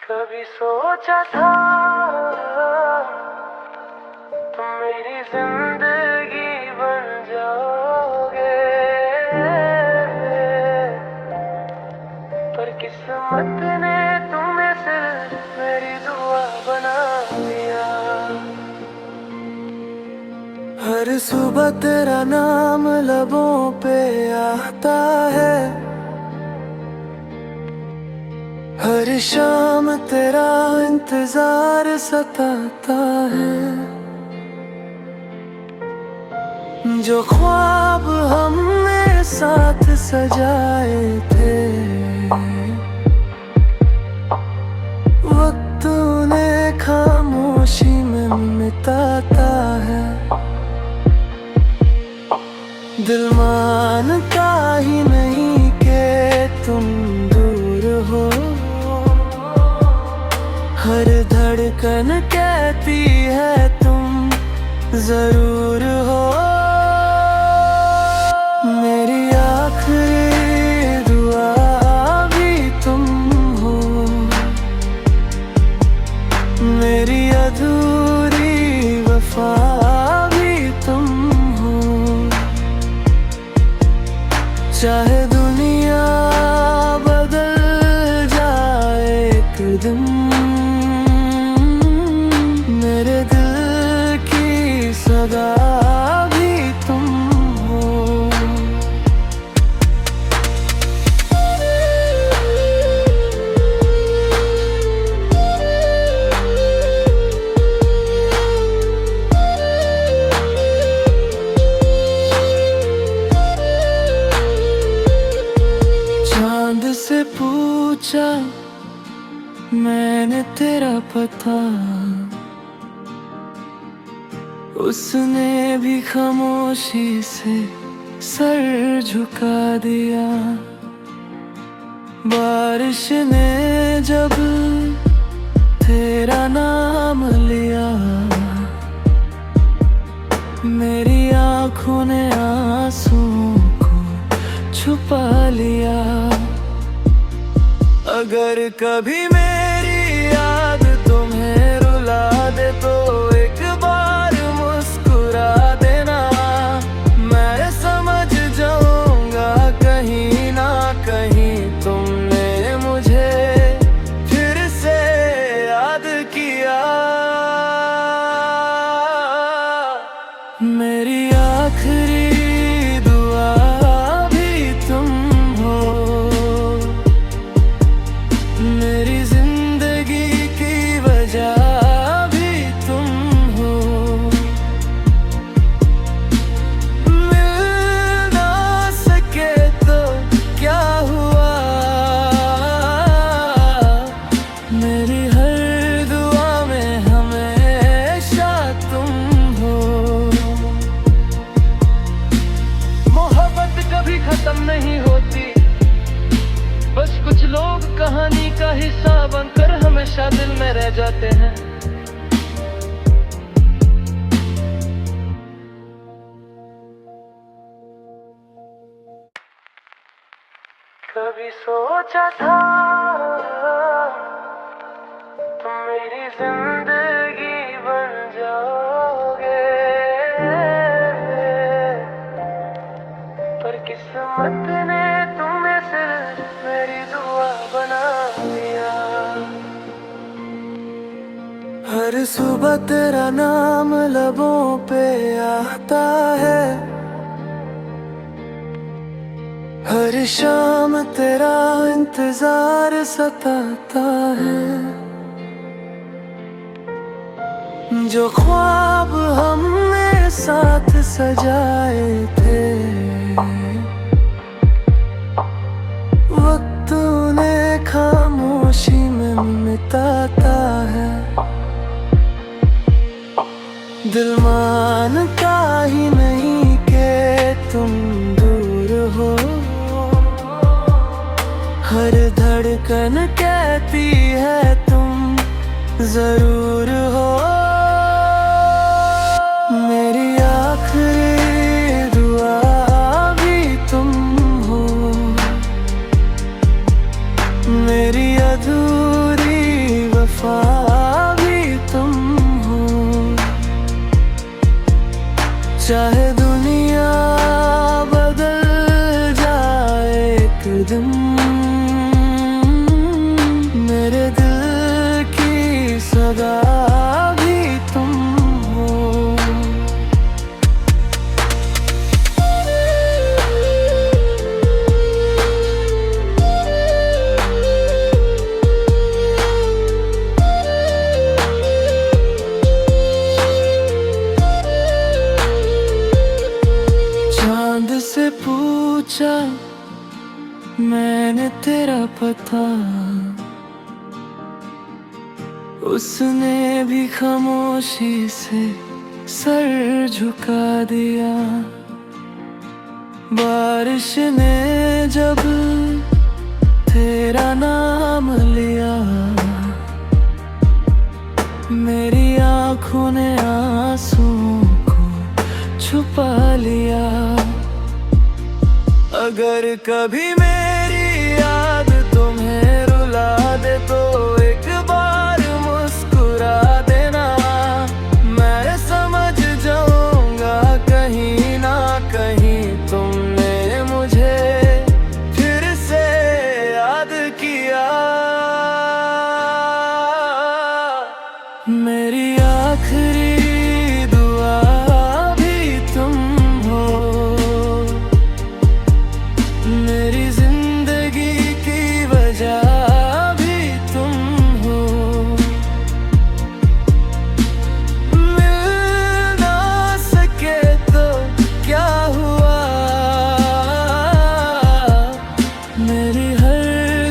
कभी सोचा था तुम मेरी जिंदगी बन जाओगे, पर किस्मत ने तुम्हें सिर्फ मेरी दुआ बना दिया। हर सुबह तेरा नाम लबों पे आता है, हर शाम तेरा इंतजार सताता है। जो ख्वाब हमने साथ सजाए थे, वक्त उन्हें खामोशी में मिटाता है। दिल मानता ही नहीं कि तुम दूर हो, हर धड़कन कहती है तुम जरूर हो। मेरी आखिरी दुआ भी तुम हो, मेरी अधूरी वफा भी तुम हो। चाहे दुनिया बदल जाए एक दिन, मेरे दिल की सदा भी तुम हो। चांद से पूछा मैंने तेरा पता, उसने भी खामोशी से सर झुका दिया। बारिश ने जब तेरा नाम लिया, मेरी आँखों ने आंसुओं को छुपा लिया। अगर कभी मेरी याद तुम्हें रुला दे तो एक बार मुस्कुरा देना, मैं समझ जाऊंगा कहीं ना कहीं तुमने मुझे फिर से याद किया। मेरी आखिरी दुआ भी तुम हो, मेरी जिंदगी की वजह भी तुम हो। मिल ना सके तो क्या हुआ, मेरी हर दुआ में हमेशा तुम हो। मोहब्बत कभी खत्म नहीं होती, बस कुछ लोग कहानी का हिस्सा बनकर हमेशा दिल में रह जाते हैं। कभी सोचा था तुम मेरी जिंदगी बन जाओगे, पर किस्मत ने तुम्हें सिर्फ मेरी दुआ बना दिया। हर सुबह तेरा नाम लबों पे आता है, हर शाम तेरा इंतजार सताता है। जो ख्वाब हमने साथ सजाए थे, वक्त उन्हें खामोशी में मिटाता है। दिल मानता ही नहीं कि तुम दूर हो, हर धड़कन कहती है तुम जरूर हो। मेरी आखिरी दुआ भी तुम हो, मेरी अधूरी वफा भी तुम हो। चाहे दुनिया बदल जाए एक दिन, मेरे दिल की सदा भी तुम हो। चांद से पूछा मैंने तेरा पता, उसने भी खामोशी से सर झुका दिया। बारिश ने जब तेरा नाम लिया, मेरी आँखों ने आंसुओं को छुपा लिया। अगर कभी मेरी याद तुम्हें रुला दे तो एक बार मुस्कुरा देना, मैं समझ जाऊंगा कहीं ना कहीं तुमने मुझे फिर से याद किया। मेरी आखिरी दुआ भी तुम हो, मेरी जिंदगी की वजह भी तुम हो। मिल ना सके तो क्या हुआ, मेरी हर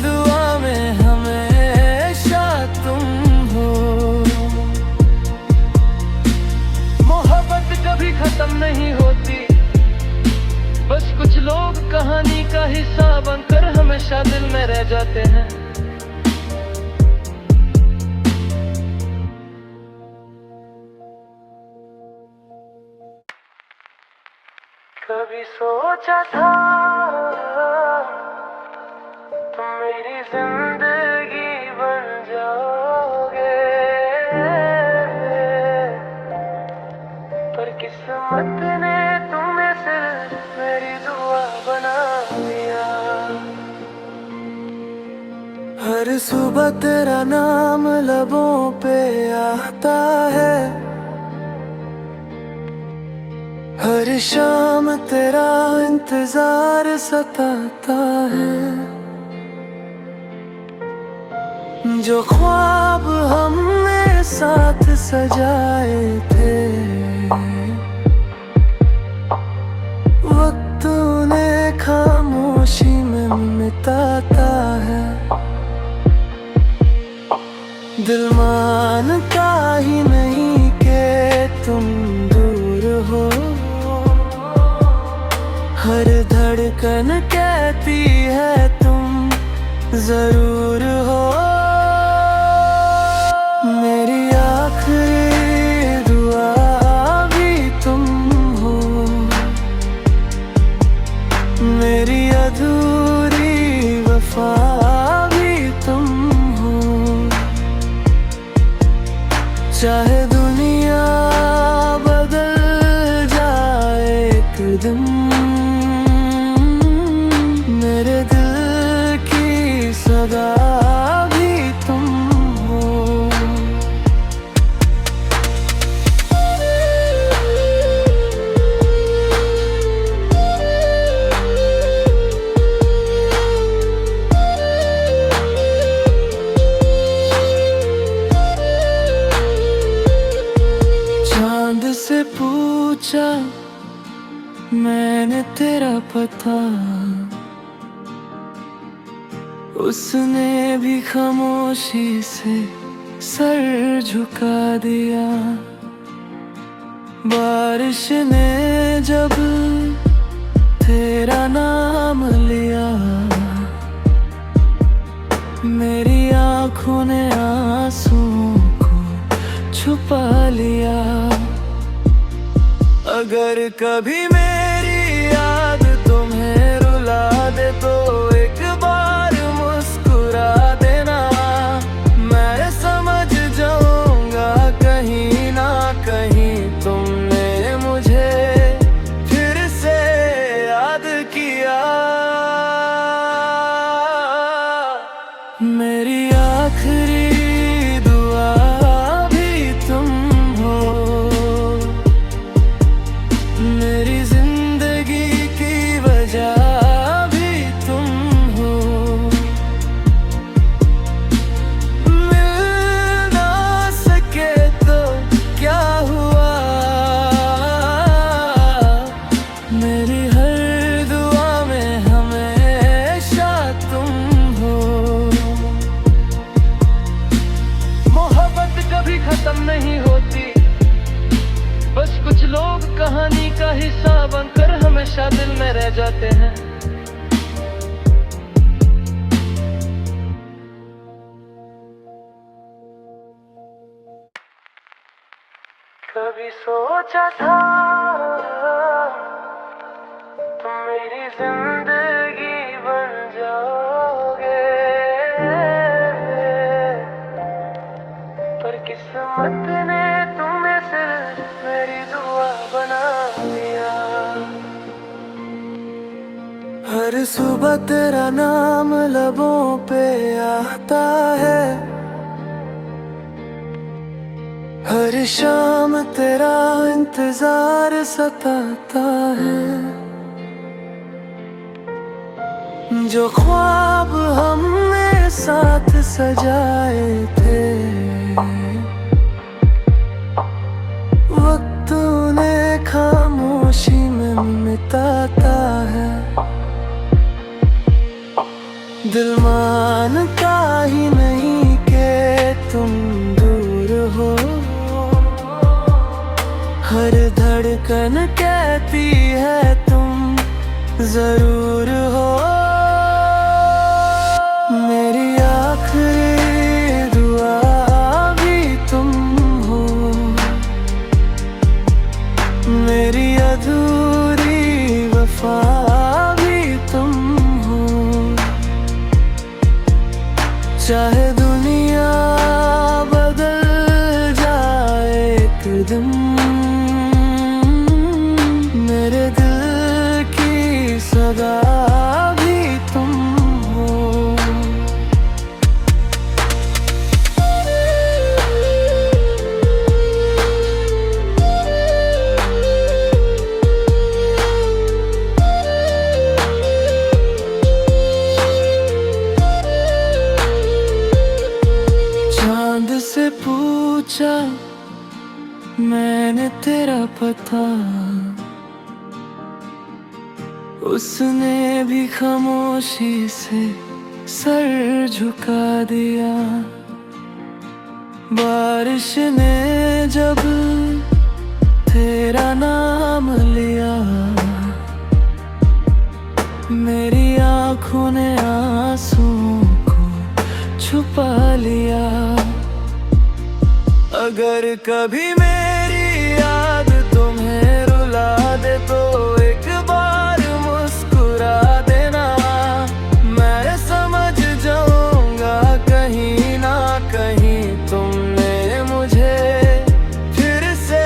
दुआ में हमेशा तुम हो। मोहब्बत कभी खत्म नहीं होती, बस कुछ लोग कहानी का हिस्सा बनकर हमेशा दिल में रह जाते हैं। कभी सोचा था तुम मेरी जिंदगी बन जाओगे, पर किस्मत ने तुम्हें सिर्फ मेरी दुआ बना दिया। हर सुबह तेरा नाम लबों पे आता है, हर शाम तेरा इंतजार सताता है। जो ख्वाब हमने साथ सजाए थे, वक्त उन्हें खामोशी में मिटाता है। दिल मानता ही नहीं कि तुम दूर हो, हर धड़कन कहती है तुम जरूर हो। मेरी आखिरी दुआ भी तुम हो, मेरी अधूरी वफा भी तुम हो। चाहे दुनिया बदल जाए एक दिन, मेरे दिल की सदा भी तुम हो। चांद से पूछा मैंने तेरा पता, उसने भी खामोशी से सर झुका दिया। बारिश ने जब तेरा नाम लिया, मेरी आँखों ने आंसुओं को छुपा लिया। अगर कभी मेरी याद तुम्हें रुला दे तो एक बार मुस्कुरा देना, मैं समझ मेरी आखिरी दुआ भी तुम हो, मेरी जिंदगी की वजह भी तुम हो। मिल ना सके तो क्या हुआ, मेरी हर दुआ में हमेशा तुम हो। मोहब्बत कभी खत्म नहीं होती, बस कुछ लोग कहानी का हिस्सा बनकर हमेशा दिल में रह जाते हैं। कभी सोचा था तुम मेरी जिंदगी बन जाओगे, पर किस्मत ने तुम्हें सिर्फ मेरी दुआ बना दिया। हर सुबह तेरा नाम लबों पे आता है, हर शाम तेरा इंतजार सताता है। जो ख्वाब हमने साथ सजाए थे, वक्त उन्हें खामोशी में मिटाता है। दिल मानता ही नहीं कि तुम दूर हो, हर धड़कन कहती है तुम जरूर हो। मेरी आखिरी दुआ भी तुम हो, मेरी अधूरी वफा भी तुम हो। चाहे दुनिया बदल जाए एक दिन, मेरे दिल की सदा भी तुम हो। चांद से पूछा मैंने तेरा पता, उसने भी खामोशी से सर झुका दिया। बारिश ने जब तेरा नाम लिया, मेरी आँखों ने आंसुओं को छुपा लिया। अगर कभी मेरी याद तुम्हें रुला दे तो एक बार मुस्कुरा देना, मैं समझ जाऊंगा कहीं ना कहीं तुमने मुझे फिर से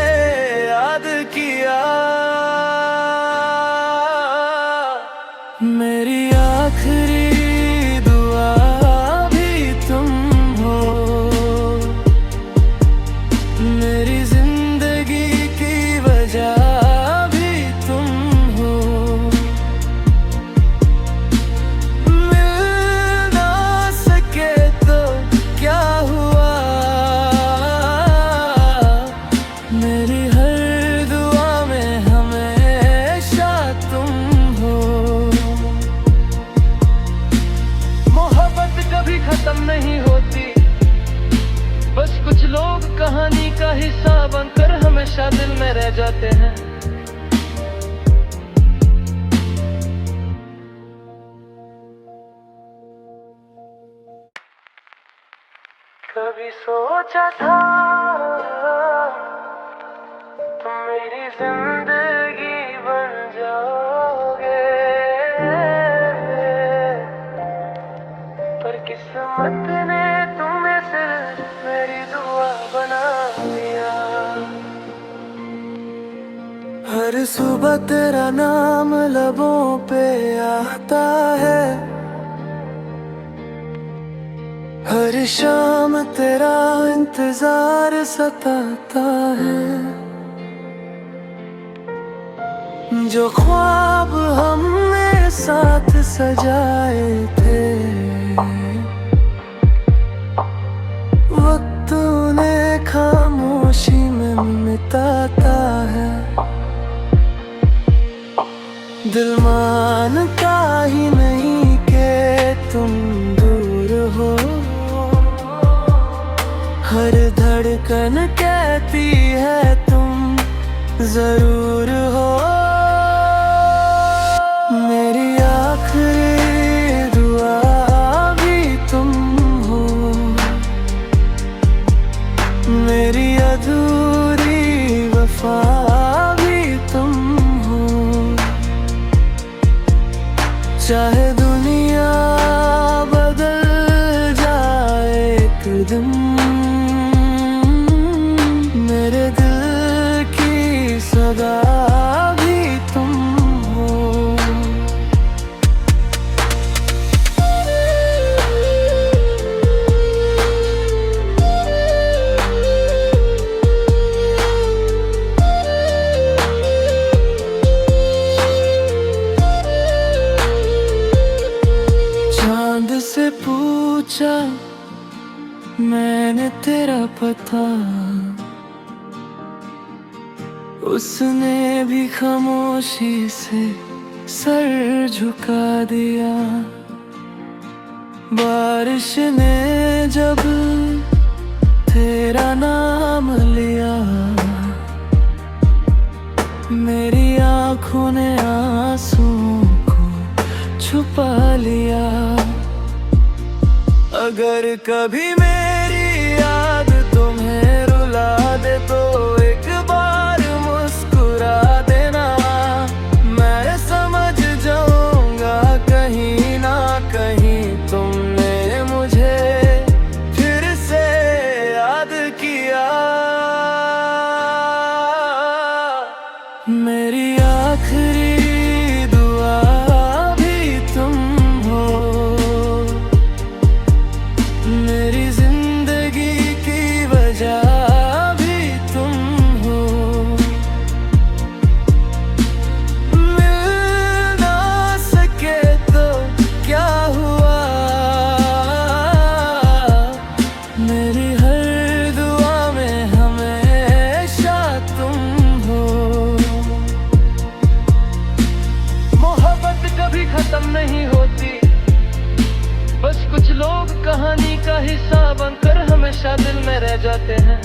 याद किया। मेरी आखिरी दुआ भी तुम हो, मेरी जिंदगी की वजह भी तुम हो। मिल ना सके तो क्या हुआ, मेरी हर दुआ में हमेशा तुम हो। मोहब्बत कभी खत्म नहीं होती, बस कुछ लोग कहानी का हिस्सा बनकर हमेशा दिल में रह जाते हैं। कभी सोचा था तुम मेरी जिंदगी बन जाओगे, पर किस्मत ने तुम्हें सिर्फ मेरी दुआ बना दिया। हर सुबह तेरा नाम लबों पे आता है, हर शाम तेरा इंतजार सताता है, जो ख्वाब हमने साथ सजाए थे वक्त उन्हें खामोशी में मिटाता है। दिल मानता ही नहीं कि तुम दूर हो, हर धड़कन कहती है तुम जरूर हो। मेरी आखिरी दुआ भी तुम हो, मेरी अधूरी वफा भी तुम हो। चाहे दुनिया बदल जाए एक दिन, मेरे दिल की सदा भी तुम हो। चांद से पूछा मैंने तेरा पता, उसने भी खामोशी से सर झुका दिया। बारिश ने जब तेरा नाम लिया, मेरी आँखों ने आंसुओं को छुपा लिया। अगर कभी मेरी याद तुम्हें रुला दे तो एक बार मुस्कुरा देना, मैं समझ जाऊंगा कहीं ना कहीं तुमने मुझे फिर से याद किया। मेरी आखिरी दुआ भी तुम हो, मेरी जिंदगी की वजह भी तुम हो। मिल ना सके तो क्या हुआ, मेरी हर दुआ में हमेशा तुम हो। मोहब्बत कभी खत्म नहीं होती, बस कुछ लोग कहानी का हिस्सा बनकर हमेशा दिल में रह जाते हैं।